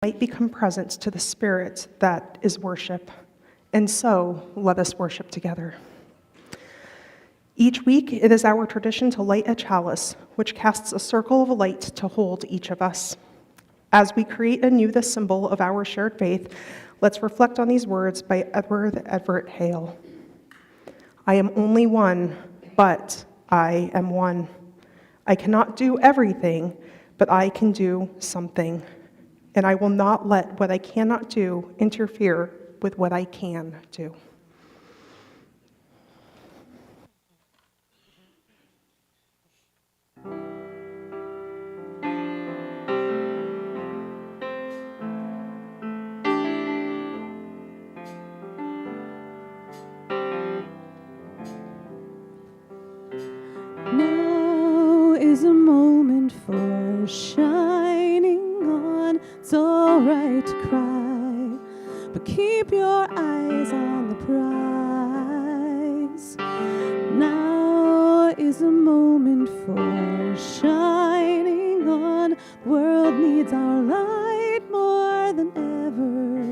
might become present to the Spirit that is worship. And so, let us worship together. Each week, it is our tradition to light a chalice, which casts a circle of light to hold each of us. As we create anew the symbol of our shared faith, let's reflect on these words by Edward Everett Hale. I am only one, but I am one. I cannot do everything, but I can do something. And I will not let what I cannot do interfere with what I can do. Now is a moment for shining on. It's all right to cry, but keep your eyes on the prize. Now is a moment for shining on. The world needs our light more than ever.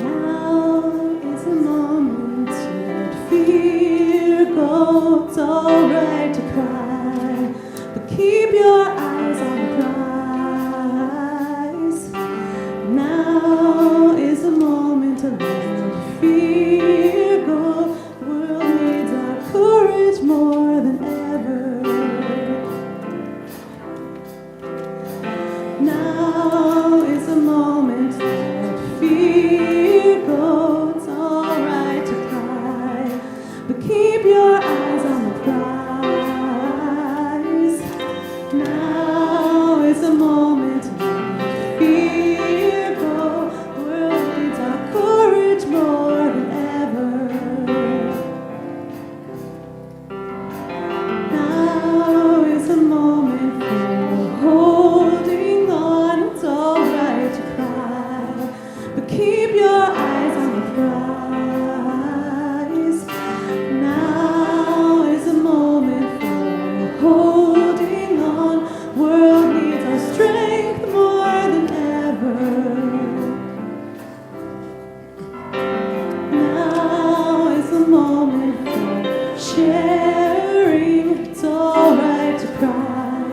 Now is a moment to let fear go. It's all right to cry, but keep your eyes on the prize. Now is a moment to let fear go. The world needs our courage more than ever. Now is a moment to let fear go. It's all right to cry, but keep your eyes on the prize. Now is a moment to let fear go. The world needs our courage more than ever. Now is a moment for holding on. It's all right to cry, but keep your eyes on the prize. Now is a moment for holding on. The world needs our strength more than ever. Now is a moment for sharing. It's all right to cry,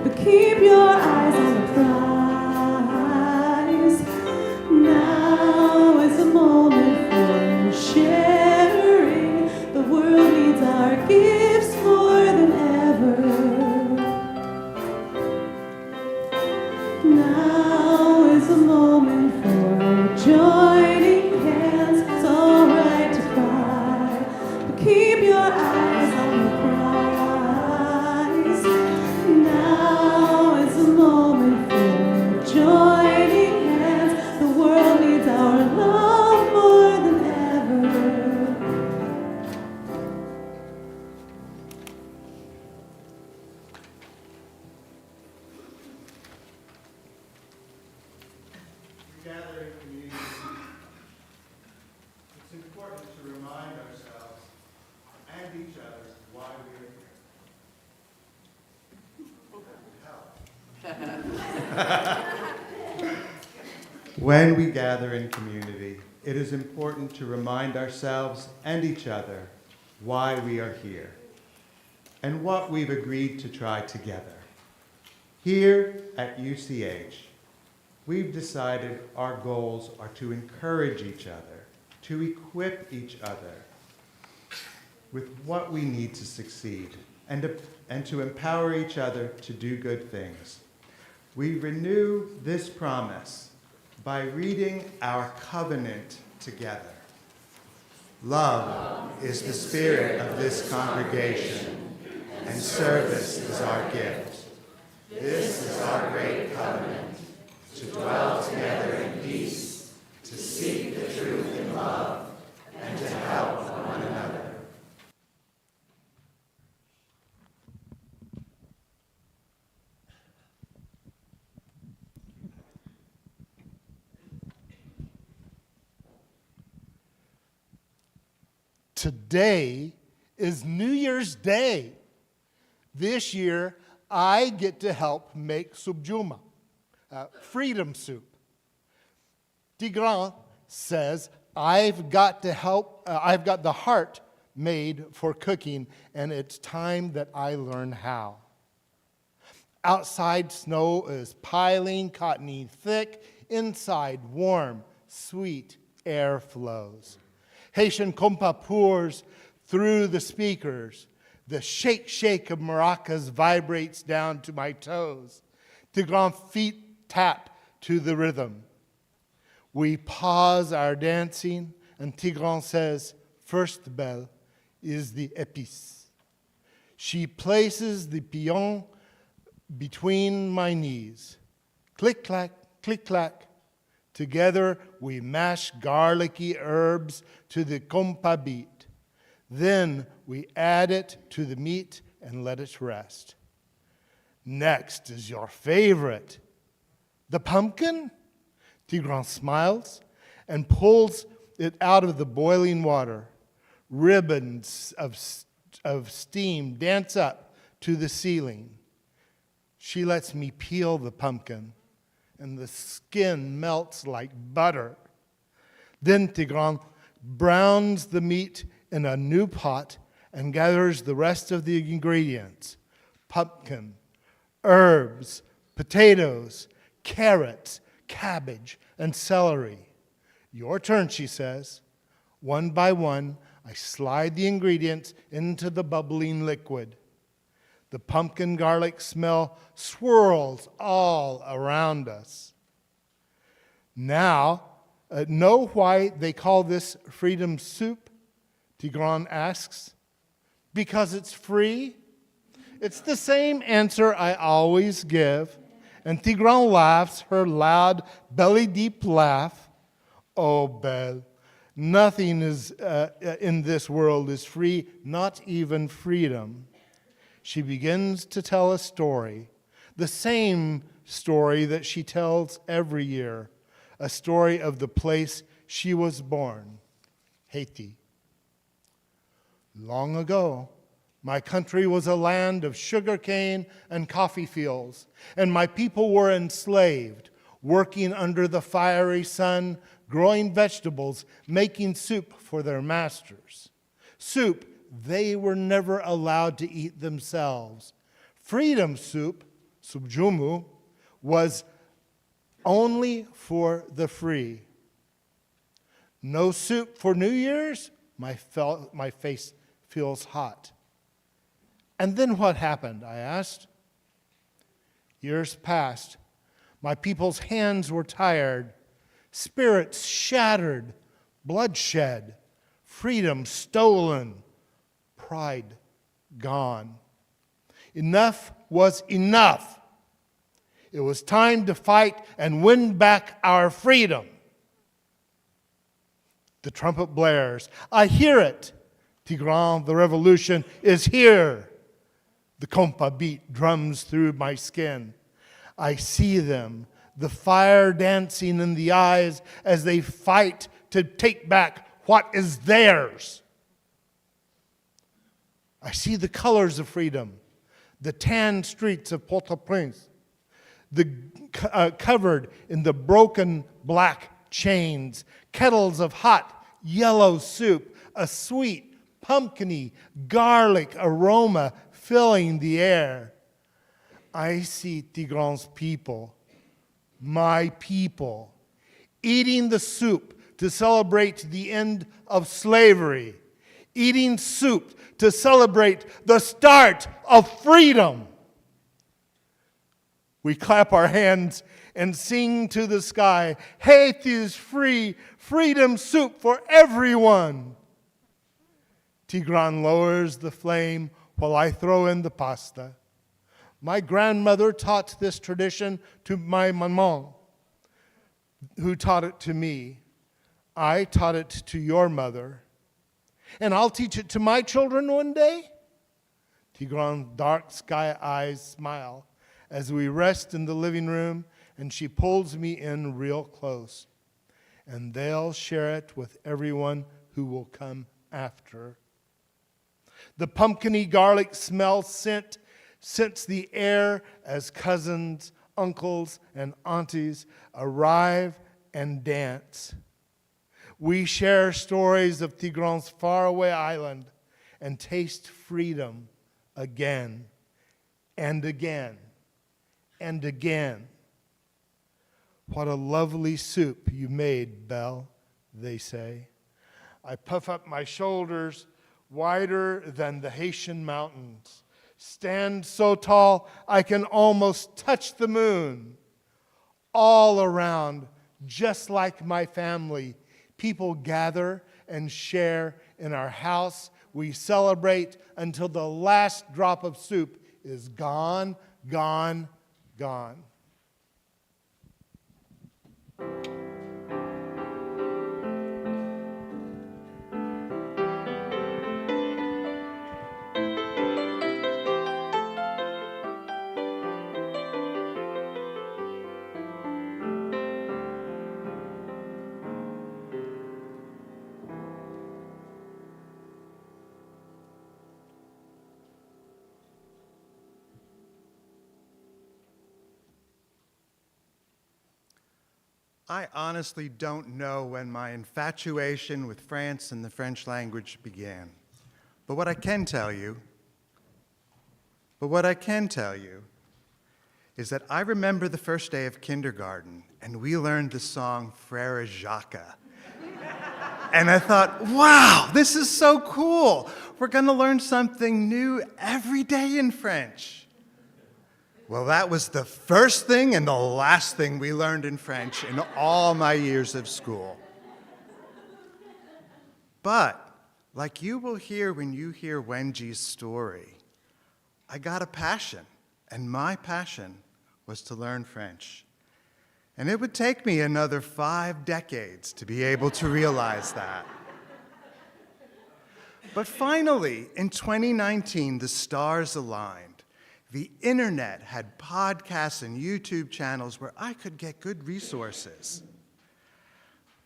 but keep your eyes on the prize. Now is a moment for sharing. The world needs our gifts more than ever. Now is a moment for joining hands. It's all right to cry, but keep your eyes on the prize. Now is a moment for joining hands. The world needs our love more than ever. We gather in community. It's important to remind ourselves and each other why we are here. When we gather in community, it is important to remind ourselves and each other why we are here and what we've agreed to try together. Here at UCH, we've decided our goals are to encourage each other, to equip each other with what we need to succeed, and to empower each other to do good things. We renew this promise by reading our covenant together. Love is the spirit of this congregation, and service is our gift. This is our great covenant, to dwell together in peace, to seek the truth in love, and to help one another. Today is New Year's Day. This year, I get to help make subjuma, freedom soup. Tigran says, I've got the heart made for cooking, and it's time that I learn how. Outside, snow is piling, cottony thick. Inside, warm, sweet air flows. Haitian compa pours through the speakers. The shake of maracas vibrates down to my toes. Tigran feet tap to the rhythm. We pause our dancing, and Tigran says, first bell is the épice. She places the pion between my knees. Click, clack, click, clack. Together we mash garlicky herbs to the compa beat. Then we add it to the meat and let it rest. Next is your favorite, the pumpkin. Tigran smiles and pulls it out of the boiling water. Ribbons of steam dance up to the ceiling. She lets me peel the pumpkin, and the skin melts like butter. Then Tigran browns the meat in a new pot and gathers the rest of the ingredients: pumpkin, herbs, potatoes, carrots, cabbage, and celery. Your turn, she says. One by one, I slide the ingredients into the bubbling liquid. The pumpkin garlic smell swirls all around us. Now, know why they call this freedom soup? Tigran asks. Because it's free? It's the same answer I always give. And Tigran laughs her loud, belly-deep laugh. Oh, Belle, nothing is in this world is free, not even freedom. She begins to tell a story, the same story that she tells every year, a story of the place she was born, Haiti. Long ago, my country was a land of sugarcane and coffee fields, and my people were enslaved, working under the fiery sun, growing vegetables, making soup for their masters. Soup they were never allowed to eat themselves. Freedom soup, subjumu, was only for the free. No soup for New Year's? My face feels hot. And then what happened, I asked. Years passed. My people's hands were tired, spirits shattered, bloodshed, freedom stolen, pride gone. Enough was enough. It was time to fight and win back our freedom. The trumpet blares. I hear it. Tigran, the revolution is here. The compa beat drums through my skin. I see them, the fire dancing in the eyes as they fight to take back what is theirs. I see the colors of freedom, the tan streets of Port-au-Prince, covered in the broken black chains, kettles of hot yellow soup, a sweet, pumpkiny, garlic aroma filling the air. I see Tigran's people, my people, eating the soup to celebrate the end of slavery, eating soup to celebrate the start of freedom. We clap our hands and sing to the sky, Haiti is free, freedom soup for everyone. Tigran lowers the flame while I throw in the pasta. My grandmother taught this tradition to my maman, who taught it to me. I taught it to your mother. And I'll teach it to my children one day. Tigran's dark sky eyes smile as we rest in the living room, and she pulls me in real close. And they'll share it with everyone who will come after. The pumpkiny garlic smell scent Since the heir as cousins, uncles, and aunties arrive and dance, we share stories of Tigran's faraway island and taste freedom again and again and again. What a lovely soup you made, Belle, they say. I puff up my shoulders wider than the Haitian mountains, stand so tall I can almost touch the moon. All around, just like my family, people gather and share in our house. We celebrate until the last drop of soup is gone, gone, gone. I honestly don't know when my infatuation with France and the French language began. But what I can tell you is that I remember the first day of kindergarten, and we learned the song Frère Jacques. And I thought, wow, this is so cool. We're going to learn something new every day in French. Well, that was the first thing and the last thing we learned in French in all my years of school. But, like you will hear when you hear Wenji's story, I got a passion, and my passion was to learn French. And it would take me another 5 decades to be able to realize that. But finally, in 2019, the stars aligned. The internet had podcasts and YouTube channels where I could get good resources.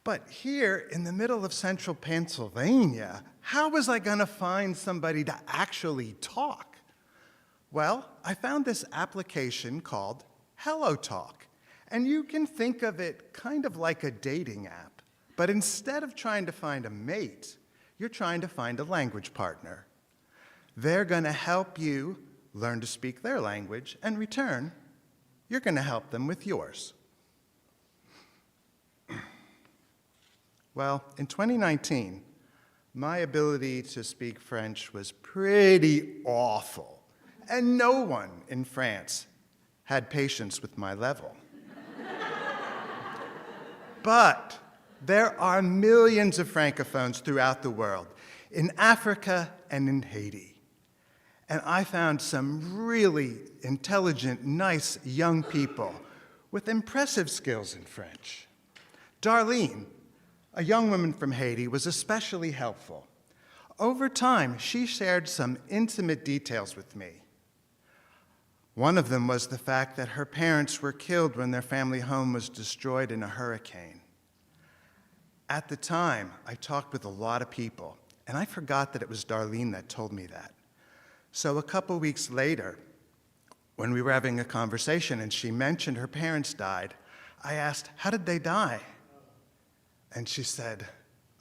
But here in the middle of central Pennsylvania, how was I going to find somebody to actually talk? Well, I found this application called HelloTalk. And you can think of it kind of like a dating app. But instead of trying to find a mate, you're trying to find a language partner. They're going to help you learn to speak their language, and in return, you're going to help them with yours. Well, in 2019, my ability to speak French was pretty awful, and no one in France had patience with my level. But there are millions of Francophones throughout the world, in Africa and in Haiti. And I found some really intelligent, nice young people with impressive skills in French. Darlene, a young woman from Haiti, was especially helpful. Over time, she shared some intimate details with me. One of them was the fact that her parents were killed when their family home was destroyed in a hurricane. At the time, I talked with a lot of people, and I forgot that it was Darlene that told me that. So a couple weeks later, when we were having a conversation and she mentioned her parents died, I asked, how did they die? And she said,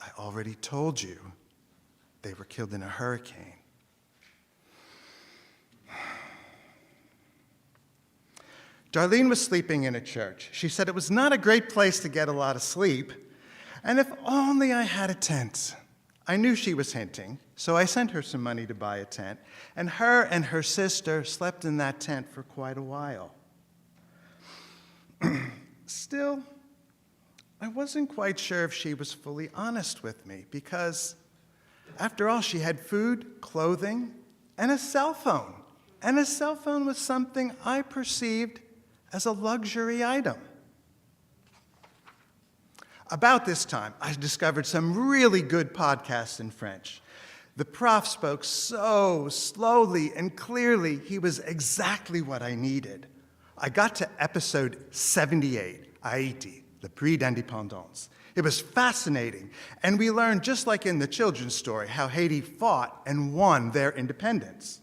I already told you. They were killed in a hurricane. Darlene was sleeping in a church. She said it was not a great place to get a lot of sleep, and if only I had a tent. I knew she was hinting, so I sent her some money to buy a tent, and her sister slept in that tent for quite a while. Still, I wasn't quite sure if she was fully honest with me, because after all, she had food, clothing, and a cell phone. And a cell phone was something I perceived as a luxury item. About this time, I discovered some really good podcasts in French. The prof spoke so slowly and clearly, he was exactly what I needed. I got to episode 78, Haïti, le prix d'indépendance. It was fascinating, and we learned, just like in the children's story, how Haiti fought and won their independence.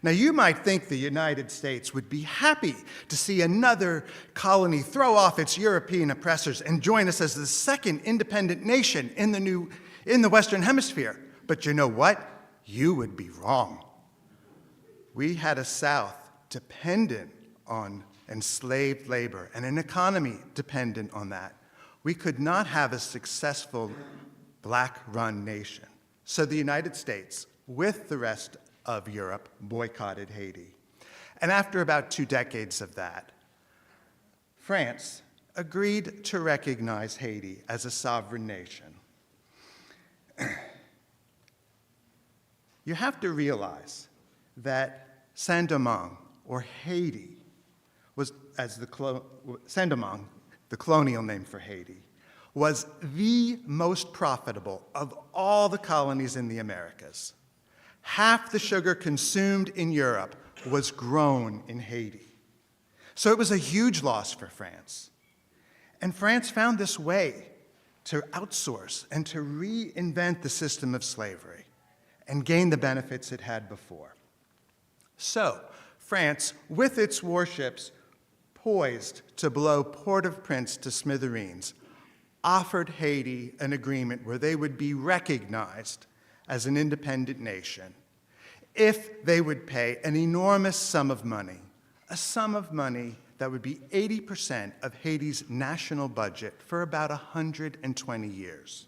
Now, you might think the United States would be happy to see another colony throw off its European oppressors and join us as the second independent nation in the Western Hemisphere. But you know what? You would be wrong. We had a South dependent on enslaved labor and an economy dependent on that. We could not have a successful black-run nation. So the United States, with the rest of Europe, boycotted Haiti. And after about 2 decades of that, France agreed to recognize Haiti as a sovereign nation. You have to realize that Saint-Domingue, or Haiti, was, as Saint-Domingue, the colonial name for Haiti, was the most profitable of all the colonies in the Americas. Half the sugar consumed in Europe was grown in Haiti. So it was a huge loss for France. And France found this way to outsource and to reinvent the system of slavery and gain the benefits it had before. So France, with its warships poised to blow Port-au-Prince to smithereens, offered Haiti an agreement where they would be recognized as an independent nation if they would pay an enormous sum of money, a sum of money that would be 80% of Haiti's national budget for about 120 years.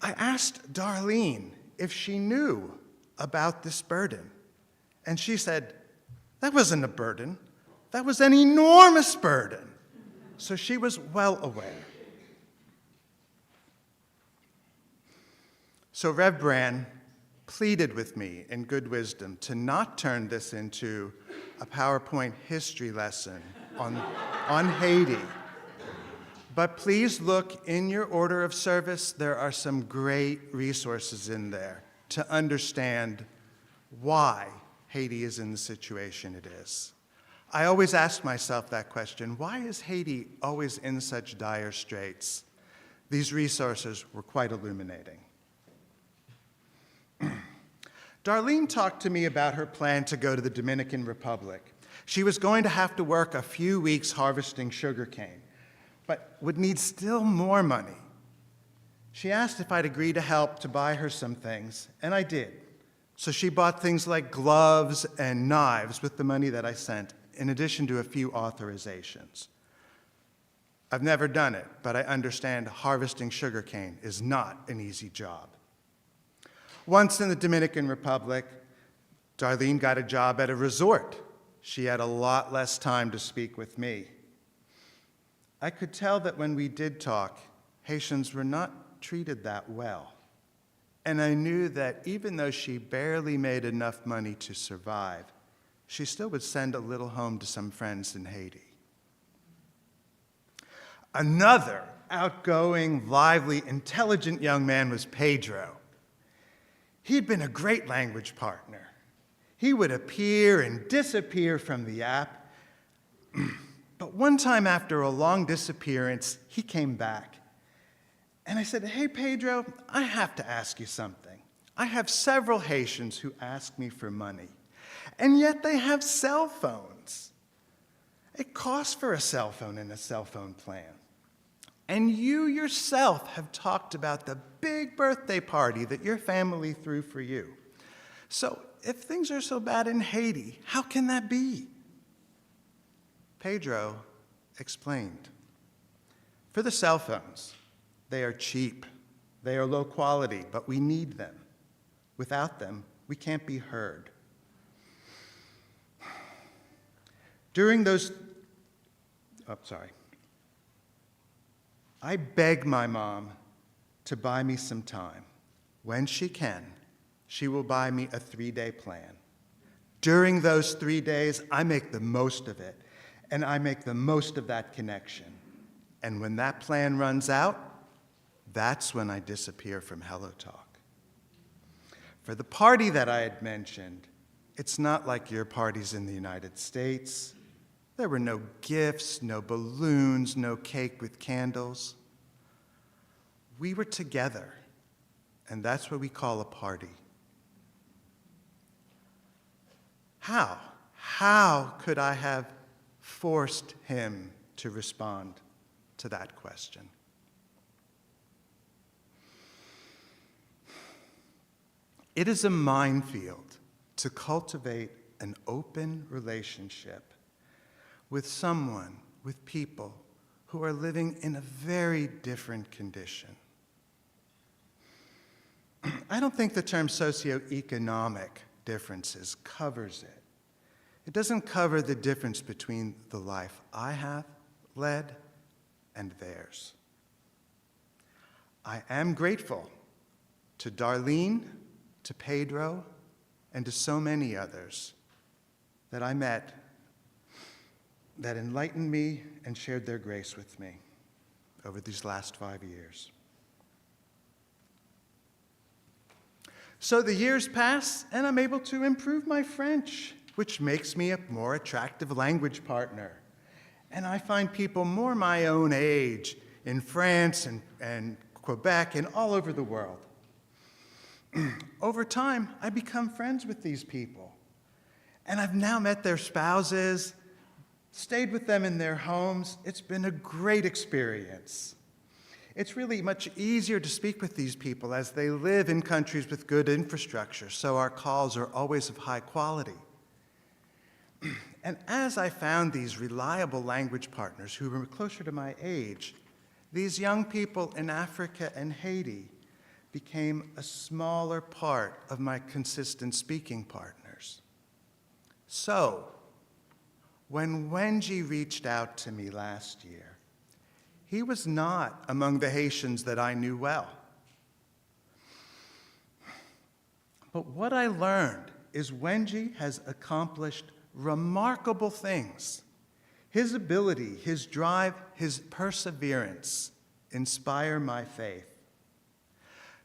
I asked Darlene if she knew about this burden, and she said, that wasn't a burden, that was an enormous burden. So she was well aware. So Rev Bran pleaded with me in good wisdom to not turn this into a PowerPoint history lesson on Haiti. But please look in your order of service. There are some great resources in there to understand why Haiti is in the situation it is. I always ask myself that question, why is Haiti always in such dire straits? These resources were quite illuminating. Darlene talked to me about her plan to go to the Dominican Republic. She was going to have to work a few weeks harvesting sugarcane, but would need still more money. She asked if I'd agree to help to buy her some things, and I did. So she bought things like gloves and knives with the money that I sent, in addition to a few authorizations. I've never done it, but I understand harvesting sugarcane is not an easy job. Once in the Dominican Republic, Darlene got a job at a resort. She had a lot less time to speak with me. I could tell that when we did talk, Haitians were not treated that well. And I knew that even though she barely made enough money to survive, she still would send a little home to some friends in Haiti. Another outgoing, lively, intelligent young man was Pedro. He'd been a great language partner. He would appear and disappear from the app. But one time after a long disappearance, he came back. And I said, hey, Pedro, I have to ask you something. I have several Haitians who ask me for money, and yet they have cell phones. It costs for a cell phone and a cell phone plan. And you yourself have talked about the big birthday party that your family threw for you. So if things are so bad in Haiti, how can that be? Pedro explained. For the cell phones, they are cheap, they are low quality, but we need them. Without them, we can't be heard. I beg my mom to buy me some time. When she can, she will buy me a 3-day plan. During those 3 days, I make the most of it, and I make the most of that connection. And when that plan runs out, that's when I disappear from Hello Talk. For the party that I had mentioned, it's not like your parties in the United States. There were no gifts, no balloons, no cake with candles. We were together, and that's what we call a party. How could I have forced him to respond to that question? It is a minefield to cultivate an open relationship with someone, with people who are living in a very different condition. I don't think the term socioeconomic differences covers it. It doesn't cover the difference between the life I have led and theirs. I am grateful to Darlene, to Pedro, and to so many others that I met that enlightened me and shared their grace with me over these last 5 years. So the years pass, and I'm able to improve my French, which makes me a more attractive language partner. And I find people more my own age in France and Quebec and all over the world. Over time, I become friends with these people. And I've now met their spouses, stayed with them in their homes. It's been a great experience. It's really much easier to speak with these people as they live in countries with good infrastructure, so our calls are always of high quality. And as I found these reliable language partners who were closer to my age, these young people in Africa and Haiti became a smaller part of my consistent speaking partners. So, when Wenji reached out to me last year, he was not among the Haitians that I knew well. But what I learned is Wenji has accomplished remarkable things. His ability, his drive, his perseverance inspire my faith.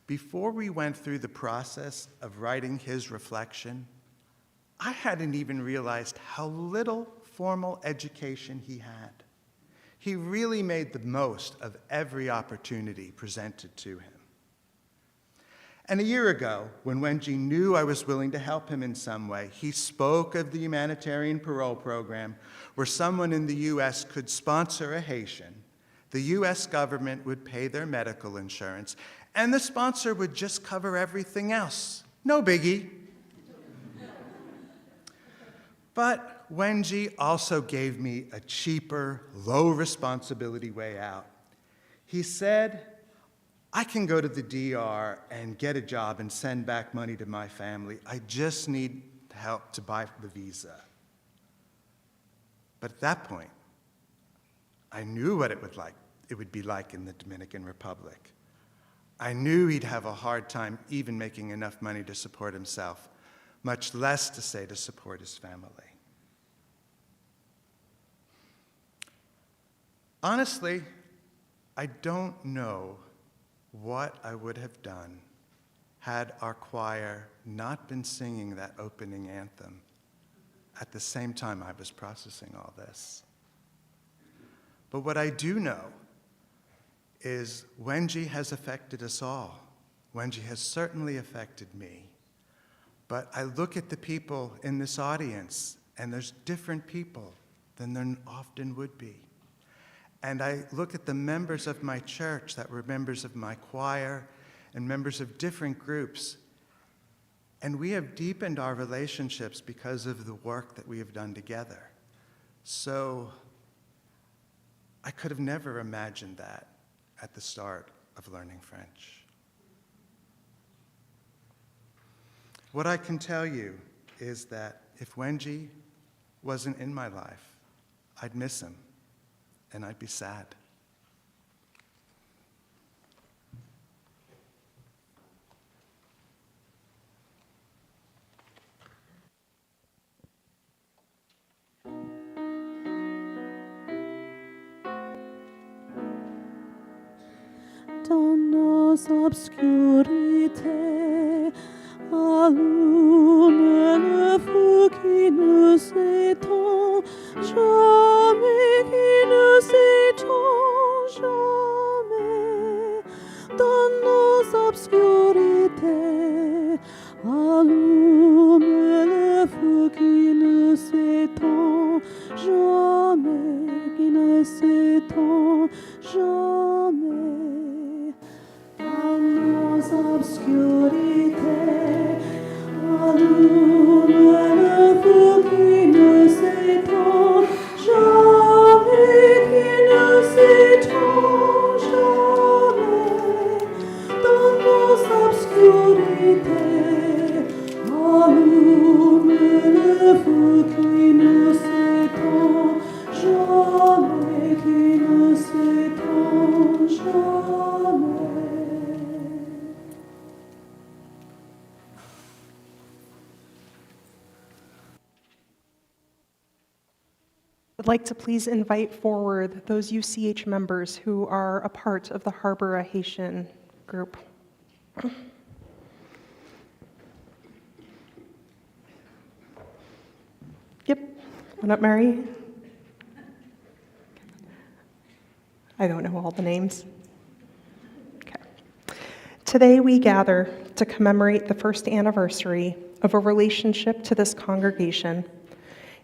Before we went through the process of writing his reflection, I hadn't even realized how little formal education he had. He really made the most of every opportunity presented to him. And a year ago, when Wenji knew I was willing to help him in some way, he spoke of the humanitarian parole program where someone in the U.S. could sponsor a Haitian, the U.S. government would pay their medical insurance, and the sponsor would just cover everything else. No biggie. But Wenji also gave me a cheaper, low-responsibility way out. He said, I can go to the DR and get a job and send back money to my family. I just need help to buy the visa. But at that point, I knew what it would be like in the Dominican Republic. I knew he'd have a hard time even making enough money to support himself, much less to say to support his family. Honestly, I don't know what I would have done had our choir not been singing that opening anthem at the same time I was processing all this. But what I do know is Wenji has affected us all. Wenji has certainly affected me. But I look at the people in this audience, and there's different people than there often would be. And I look at the members of my church that were members of my choir and members of different groups, and we have deepened our relationships because of the work that we have done together. So I could have never imagined that at the start of learning French. What I can tell you is that if Wenji wasn't in my life, I'd miss him, and I'd be sad. Dans nos obscurités, allume le feu qui nous étend, jamais qui nous étend, jamais. Dans nos obscurités, allume le feu qui like to please invite forward those UCH members who are a part of the Harbor Haitian group. Yep. What up, Mary? I don't know all the names. Okay. Today we gather to commemorate the first anniversary of a relationship to this congregation.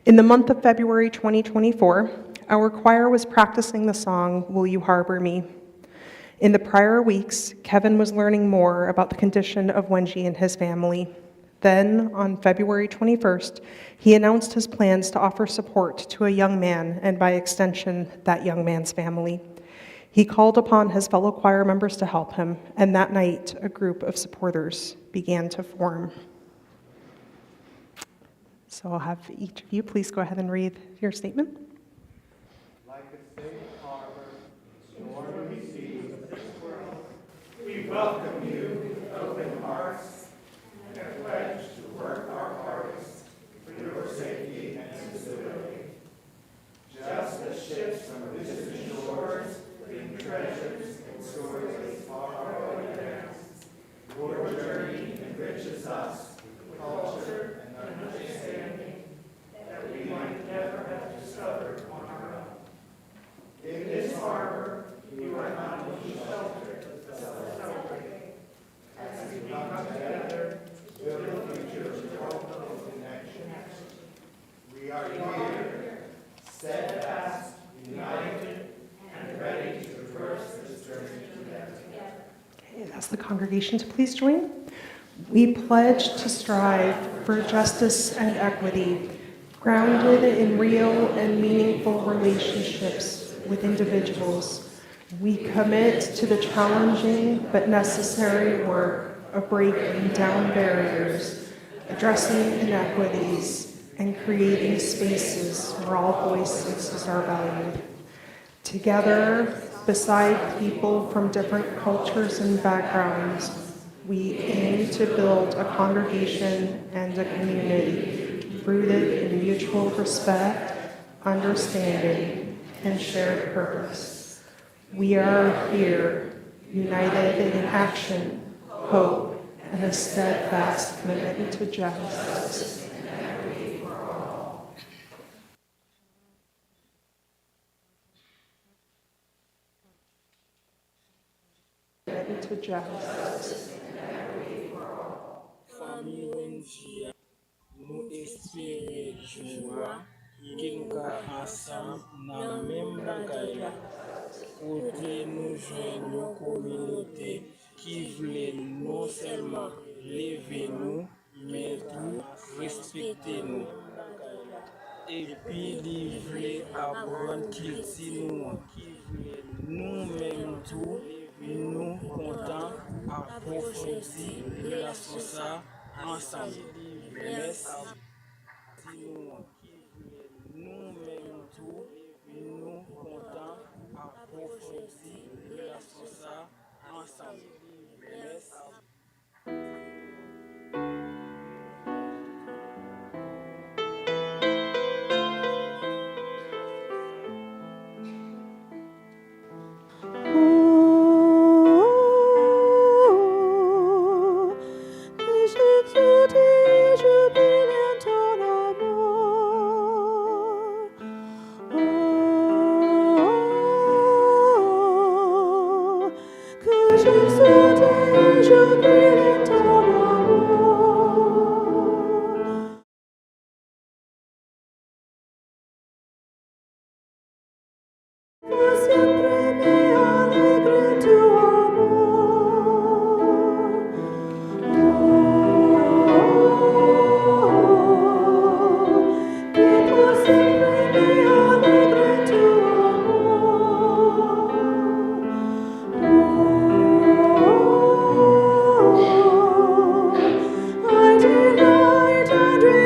In the month of February 2024, our choir was practicing the song, "Will You Harbor Me?" In the prior weeks, Kevin was learning more about the condition of Wenji and his family. Then, on February 21st, he announced his plans to offer support to a young man, and by extension, that young man's family. He called upon his fellow choir members to help him, and that night, a group of supporters began to form. So I'll have each of you please go ahead and read your statement. Like a safe harbor, stormy seas of this world, we welcome you with open hearts and a pledge to work our hardest for your safety and stability. Just as ships from distant shores bring treasures and stories far away advanced, your journey enriches us with culture and understanding that we might never have discovered on our own. In this harbor, you are not only sheltered, but celebrated. As we come together to build a future of hope and connection, we are here, steadfast, united, and ready to traverse this journey together. Okay, and ask the congregation to please join. We pledge to strive for justice and equity, grounded in real and meaningful relationships with individuals. We commit to the challenging but necessary work of breaking down barriers, addressing inequities, and creating spaces where all voices are valued. Together, beside people from different cultures and backgrounds, we aim to build a congregation and a community rooted in mutual respect, understanding, and shared purpose. We are here, united in action, hope, and a steadfast commitment to justice. To justice. Famille Wenji, nous espérons joie qui nous ensemble dans le même bagage là. Côté nous joignons une communauté qui voulait non seulement lever nous, mais tout respecter nous. Et puis il voulait apprendre qu'il dit nous-mêmes tout. Nous comptons approfondir relation ça ensemble. Merci. Nous-mêmes tout, nous comptons approfondir relation ça ensemble. Merci.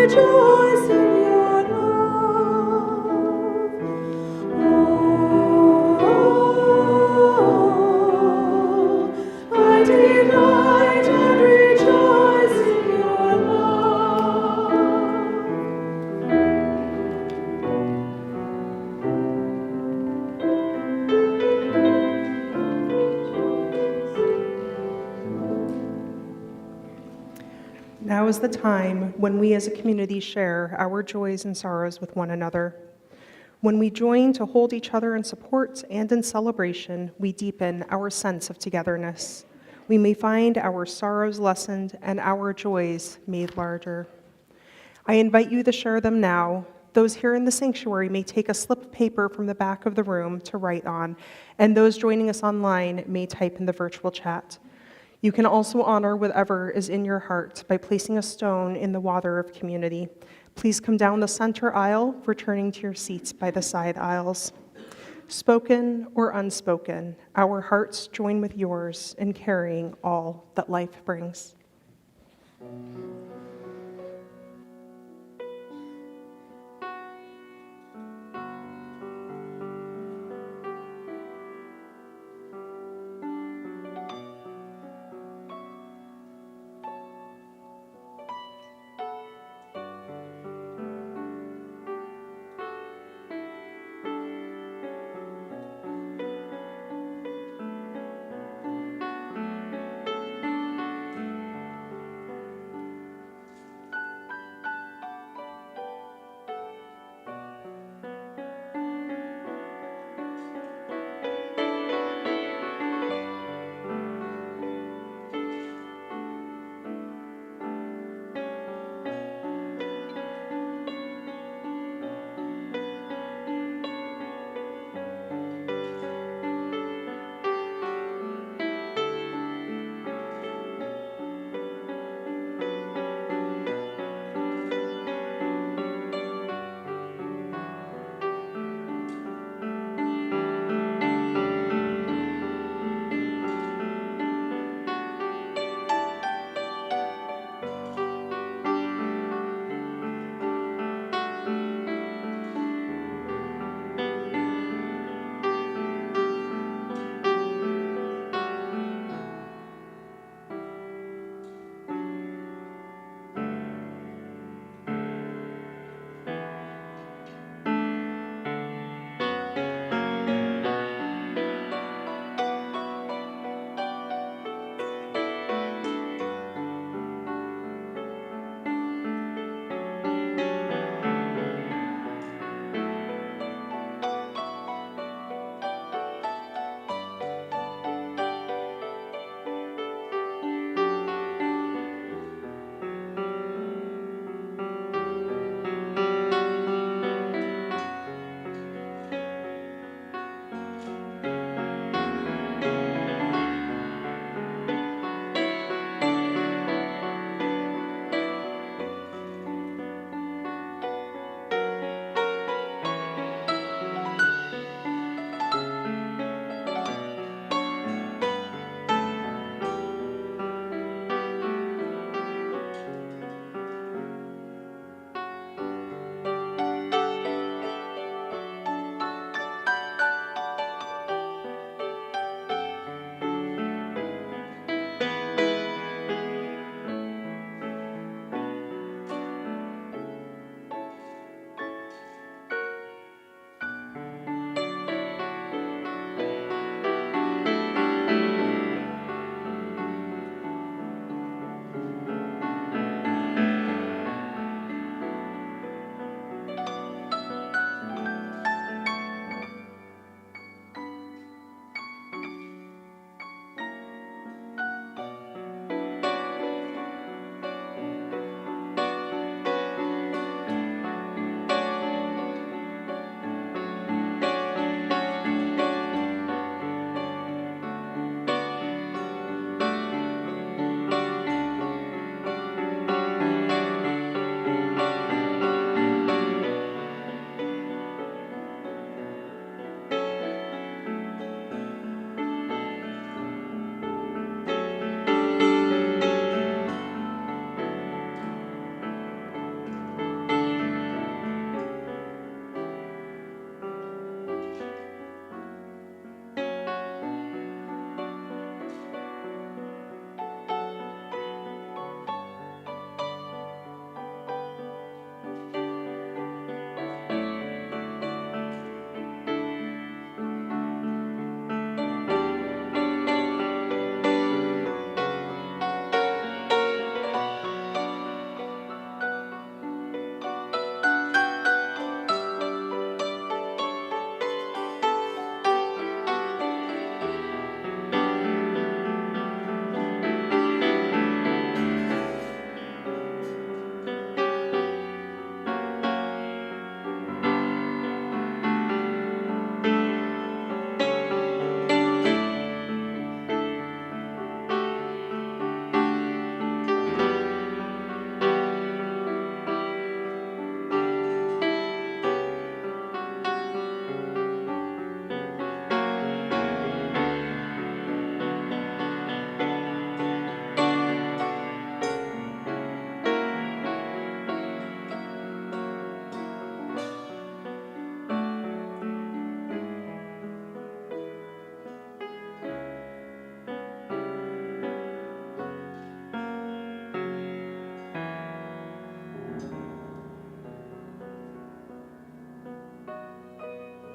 Rejoice in your love. is the time when we as a community share our joys and sorrows with one another. When we join to hold each other in support and in celebration, we deepen our sense of togetherness. We may find our sorrows lessened and our joys made larger. I invite you to share them now. Those here in the sanctuary may take a slip of paper from the back of the room to write on, and those joining us online may type in the virtual chat. You can also honor whatever is in your heart by placing a stone in the water of community. Please come down the center aisle, returning to your seats by the side aisles. Spoken or unspoken, our hearts join with yours in carrying all that life brings.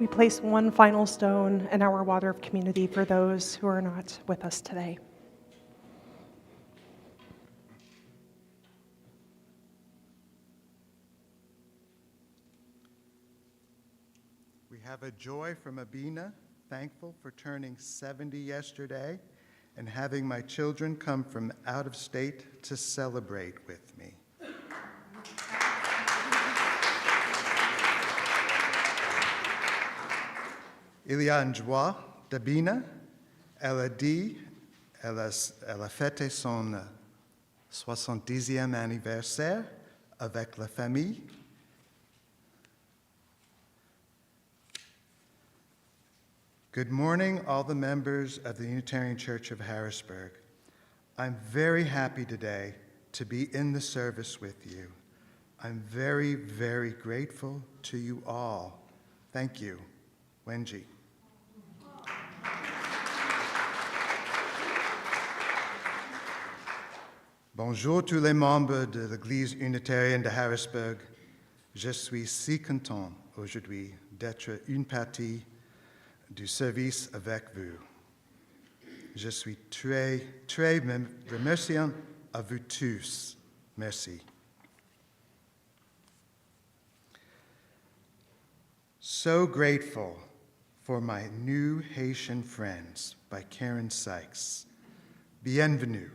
we place one final stone in our water of community for those who are not with us today. We have a joy from Abina, thankful for turning 70 yesterday and having my children come from out of state to celebrate with me. Il y a une joie d'Abina. Elle a dit, elle a fêté son 70e anniversaire avec la famille. Good morning, all the members of the Unitarian Church of Harrisburg. I'm very happy today to be in the service with you. I'm very, very grateful to you all. Thank you. Wenji. Bonjour tous les membres de l'Église unitarienne de Harrisburg. Je suis si content aujourd'hui d'être une partie du service avec vous. Je suis très, très remerciant à vous tous. Merci. So grateful for my new Haitian friends by Karen Sykes. Bienvenue.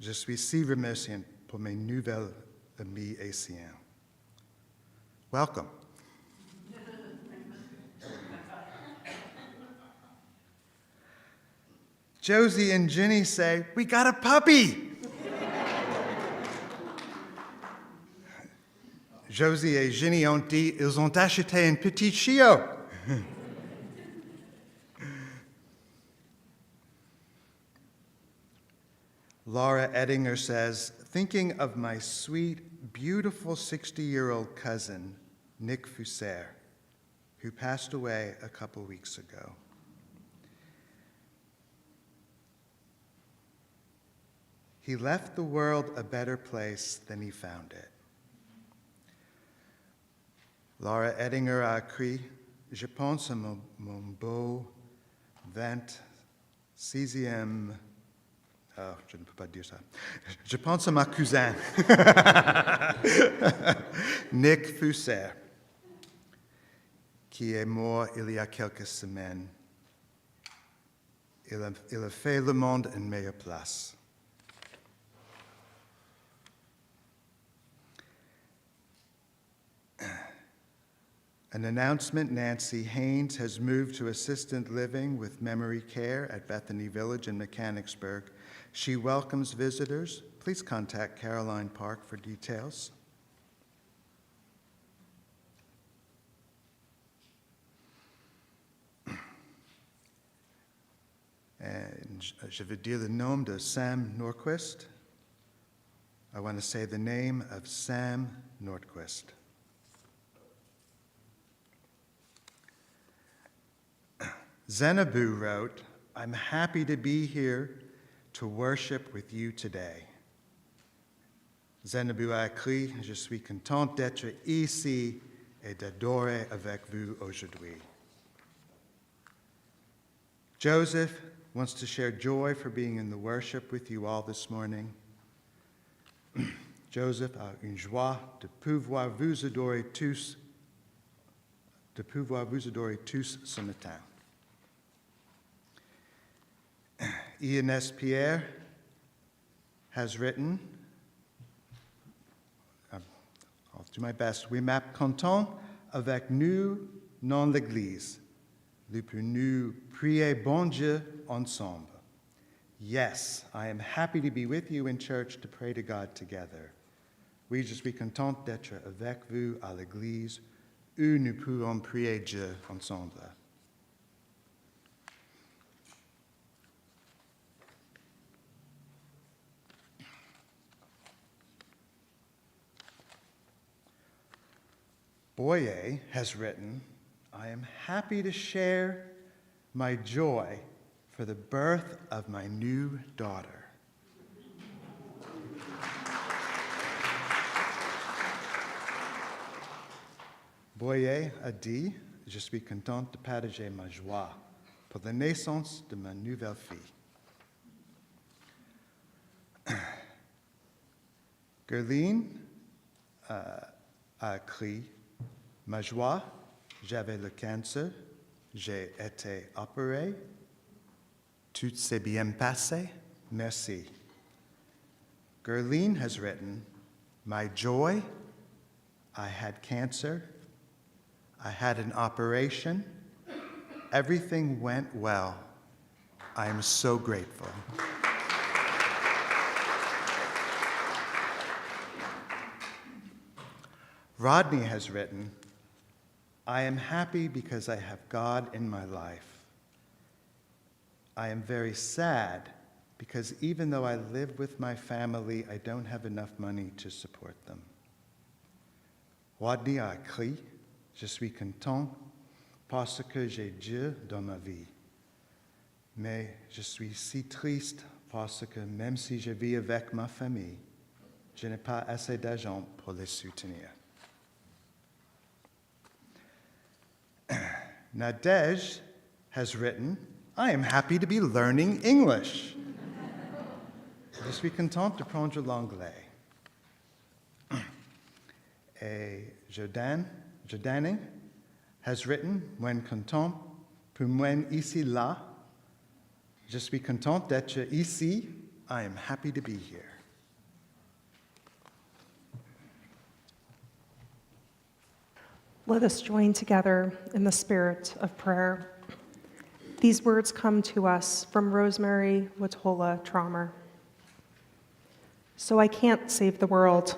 Je suis si remerciant pour mes nouvelles amis haïtiens. Welcome. Josie and Ginny say, "We got a puppy." Josie et Ginny ont dit, ils ont acheté un petit chiot. Laura Ettinger says, thinking of my sweet, beautiful 60-year-old cousin, Nick Fusser, who passed away a couple weeks ago. He left the world a better place than he found it. Laura Ettinger a écrit, je pense à mon beau 26e, je ne peux pas dire ça. Je pense à ma cousin, Nick Fusser, qui est mort il y a quelques semaines. Il a fait le monde une meilleure place. An announcement, Nancy Haynes has moved to assisted living with memory care at Bethany Village in Mechanicsburg. She welcomes visitors. Please contact Caroline Park for details. And je veux dire le nom de Sam Nordquist. I want to say the name of Sam Nordquist. Zenabu wrote, I'm happy to be here to worship with you today. Zenabu a écrit, je suis contente d'être ici et d'adorer avec vous aujourd'hui. Joseph wants to share joy for being in the worship with you all this morning. Joseph a une joie de pouvoir vous adorer tous ce matin. Ines Pierre has written, I'll do my best, oui, ma content avec nous dans l'Église, le pour nous prier bon Dieu ensemble. Yes, I am happy to be with you in church to pray to God together. Oui, je suis content d'être avec vous à l'Église où nous pouvons prier Dieu ensemble. Boye has written, I am happy to share my joy for the birth of my new daughter. Boyer a dit, je suis contente de partager ma joie pour la naissance de ma nouvelle fille. Gerline a écrit, ma joie, j'avais le cancer, j'ai été opéré, tout s'est bien passé, merci. Gerline has written, my joy, I had cancer, I had an operation, everything went well. I am so grateful. Rodney has written, I am happy because I have God in my life. I am very sad because even though I live with my family, I don't have enough money to support them. Rodney a écrit, je suis content parce que j'ai Dieu dans ma vie. Mais je suis si triste parce que même si je vis avec ma famille, je n'ai pas assez d'argent pour les soutenir. Nadej has written, I am happy to be learning English. Je suis contente de prendre l'anglais. Et Jordan has written, when content pour moi ici là, je suis contente d'être ici, I am happy to be here. Let us join together in the spirit of prayer. These words come to us from Rosemary Watola Traumer. So I can't save the world,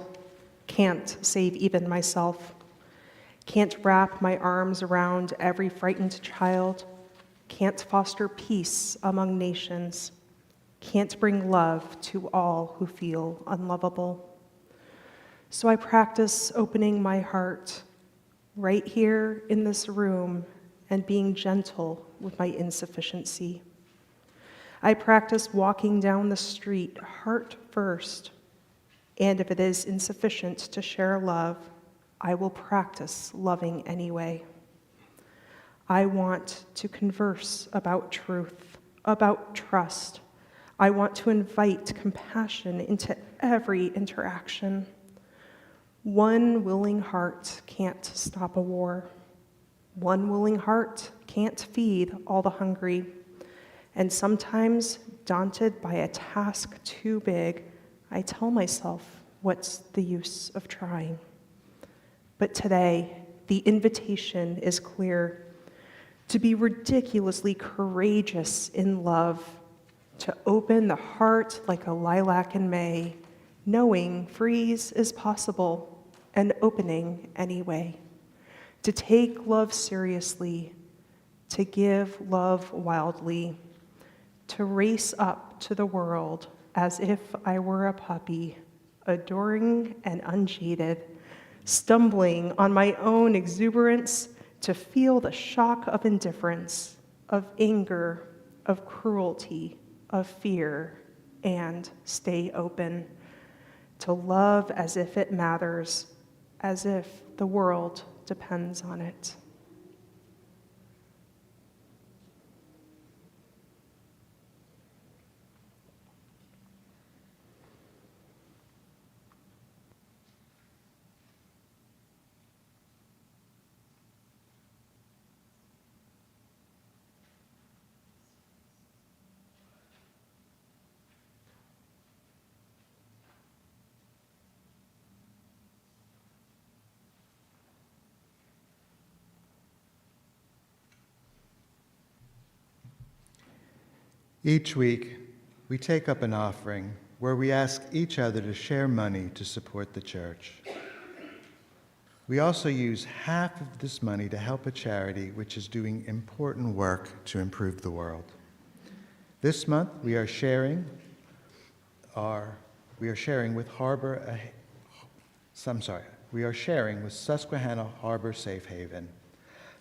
can't save even myself, can't wrap my arms around every frightened child, can't foster peace among nations, can't bring love to all who feel unlovable. So I practice opening my heart right here in this room and being gentle with my insufficiency. I practice walking down the street heart first, and if it is insufficient to share love, I will practice loving anyway. I want to converse about truth, about trust. I want to invite compassion into every interaction. One willing heart can't stop a war. One willing heart can't feed all the hungry. And sometimes, daunted by a task too big, I tell myself, what's the use of trying? But today, the invitation is clear: to be ridiculously courageous in love, to open the heart like a lilac in May, knowing freeze is possible and opening anyway, to take love seriously, to give love wildly, to race up to the world as if I were a puppy, adoring and unjaded, stumbling on my own exuberance, to feel the shock of indifference, of anger, of cruelty, of fear, and stay open, to love as if it matters, as if the world depends on it. Each week, we take up an offering where we ask each other to share money to support the church. We also use half of this money to help a charity which is doing important work to improve the world. This month, we are sharing with Susquehanna Harbor Safe Haven.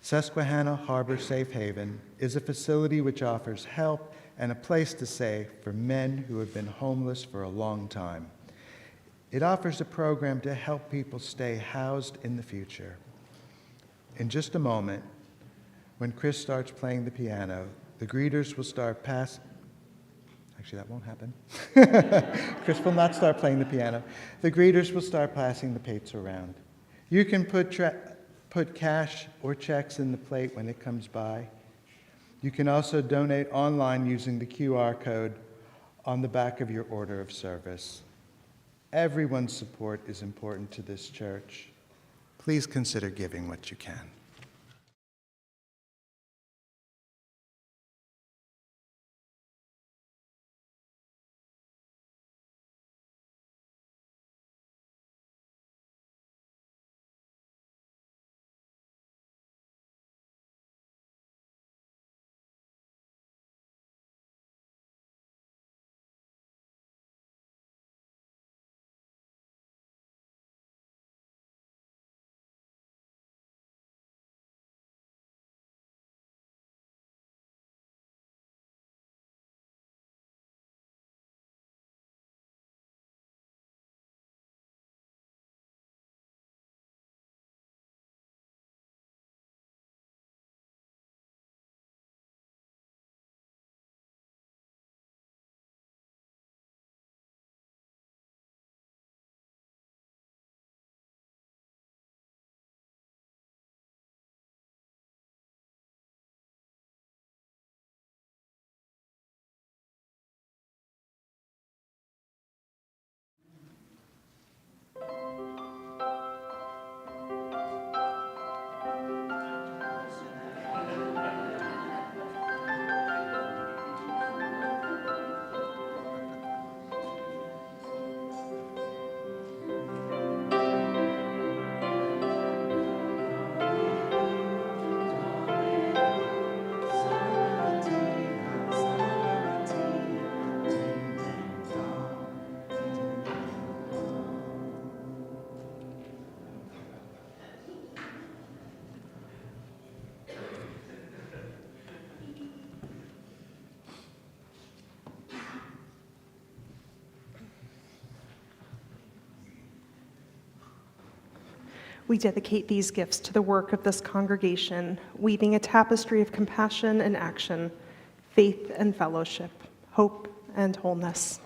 Susquehanna Harbor Safe Haven is a facility which offers help and a place to stay for men who have been homeless for a long time. It offers a program to help people stay housed in the future. In just a moment, when Chris starts playing the piano, the greeters will start Actually, that won't happen. Chris will not start playing the piano. The greeters will start passing the plates around. You can put cash or checks in the plate when it comes by. You can also donate online using the QR code on the back of your order of service. Everyone's support is important to this church. Please consider giving what you can. We dedicate these gifts to the work of this congregation, weaving a tapestry of compassion and action, faith and fellowship, hope and wholeness.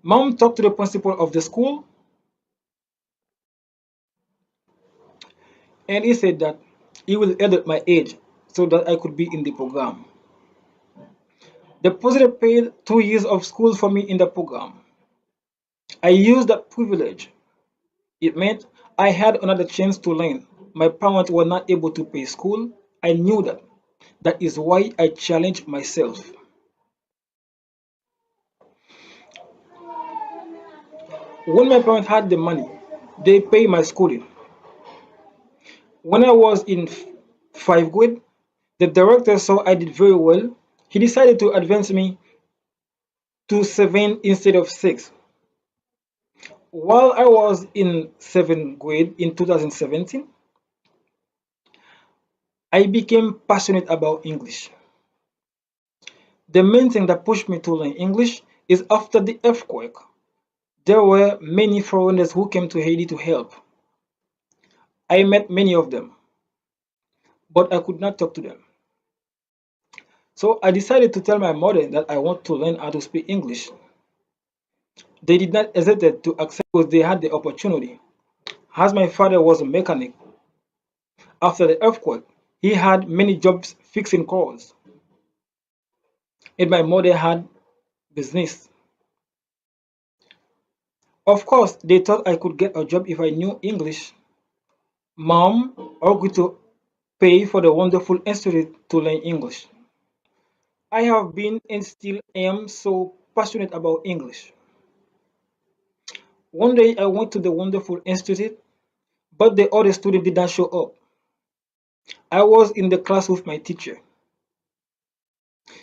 Mom talked to the principal of the school, and he said that he will edit my age so that I could be in the program. The president paid 2 years of school for me in the program. I used that privilege. It meant I had another chance to learn. My parents were not able to pay school. I knew that. That is why I challenged myself. When my parents had the money, they paid my schooling. When I was in 5th grade, the director saw I did very well. He decided to advance me to 7 instead of 6. While I was in 7th grade in 2017, I became passionate about English. The main thing that pushed me to learn English is after the earthquake, there were many foreigners who came to Haiti to help. I met many of them, but I could not talk to them. So I decided to tell my mother that I want to learn how to speak English. They did not hesitate to accept because they had the opportunity. As my father was a mechanic, after the earthquake, he had many jobs fixing cars, and my mother had business. Of course, they thought I could get a job if I knew English. Mom agreed to pay for the wonderful institute to learn English. I have been and still am so passionate about English. One day I went to the wonderful institute, but the other student did not show up. I was in the class with my teacher.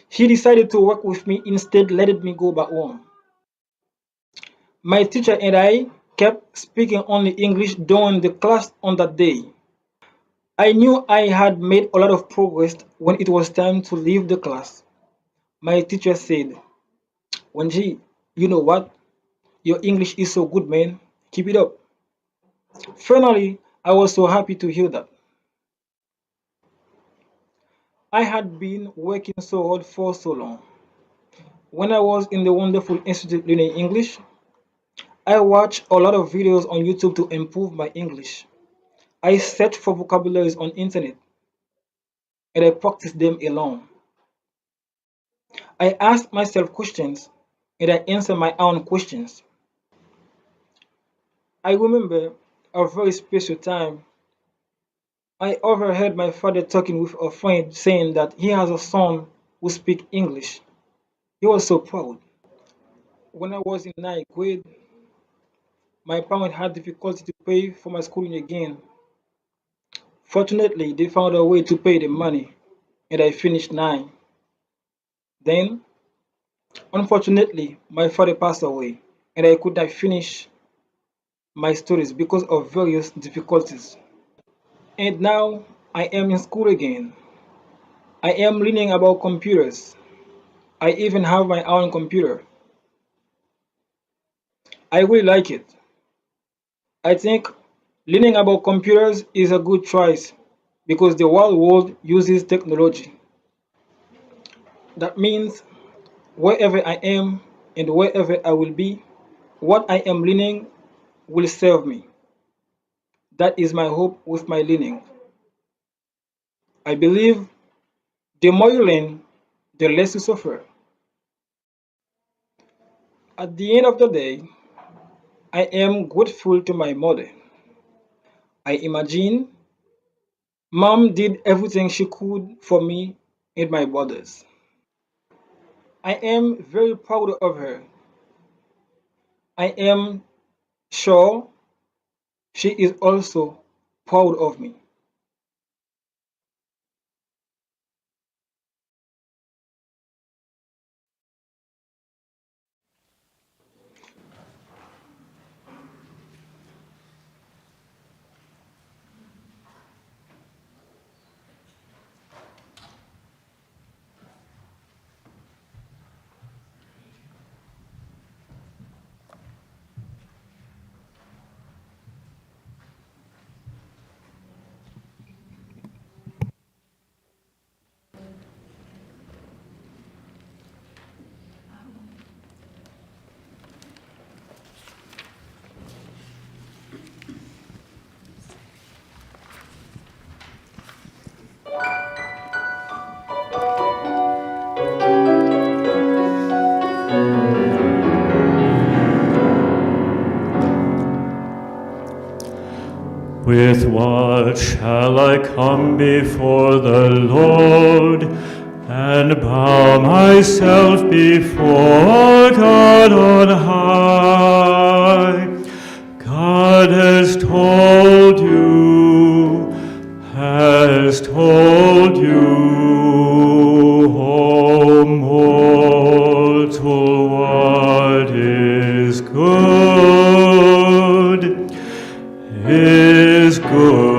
She decided to work with me instead, letting me go back home. My teacher and I kept speaking only English during the class on that day. I knew I had made a lot of progress when it was time to leave the class. My teacher said, Wenji, you know what? Your English is so good, man. Keep it up. Finally, I was so happy to hear that. I had been working so hard for so long. When I was in the wonderful institute learning English, I watched a lot of videos on YouTube to improve my English. I searched for vocabularies on internet and I practiced them alone. I asked myself questions and I answered my own questions. I remember a very special time. I overheard my father talking with a friend saying that he has a son who speaks English. He was so proud. When I was in 9th grade, my parents had difficulty to pay for my schooling again. Fortunately, they found a way to pay the money and I finished 9. Then, unfortunately, my father passed away and I could not finish my studies because of various difficulties. And now I am in school again. I am learning about computers. I even have my own computer. I really like it. I think learning about computers is a good choice because the whole world uses technology. That means wherever I am and wherever I will be, what I am learning will serve me. That is my hope with my learning. I believe the more you learn, the less you suffer. At the end of the day, I am grateful to my mother. I imagine mom did everything she could for me and my brothers. I am very proud of her. I am sure she is also proud of me. With what shall I come before the Lord and bow myself before God on high? God has told you, O mortal, what is good is good.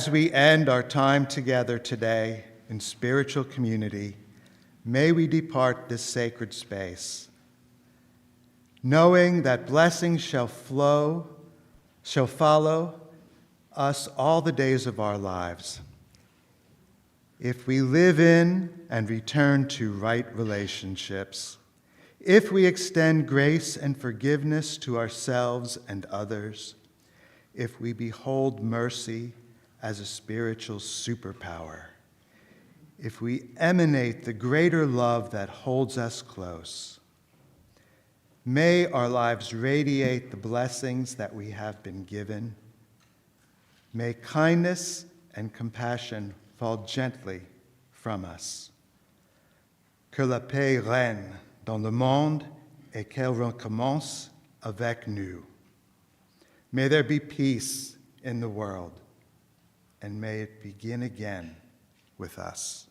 As we end our time together today in spiritual community, may we depart this sacred space, knowing that blessings shall follow us all the days of our lives. if we live in and return to right relationships, if we extend grace and forgiveness to ourselves and others, if we behold mercy as a spiritual superpower, if we emanate the greater love that holds us close, may our lives radiate the blessings that we have been given. May kindness and compassion fall gently from us. Que la paix règne dans le monde et qu'elle recommence avec nous. May there be peace in the world, and may it begin again with us.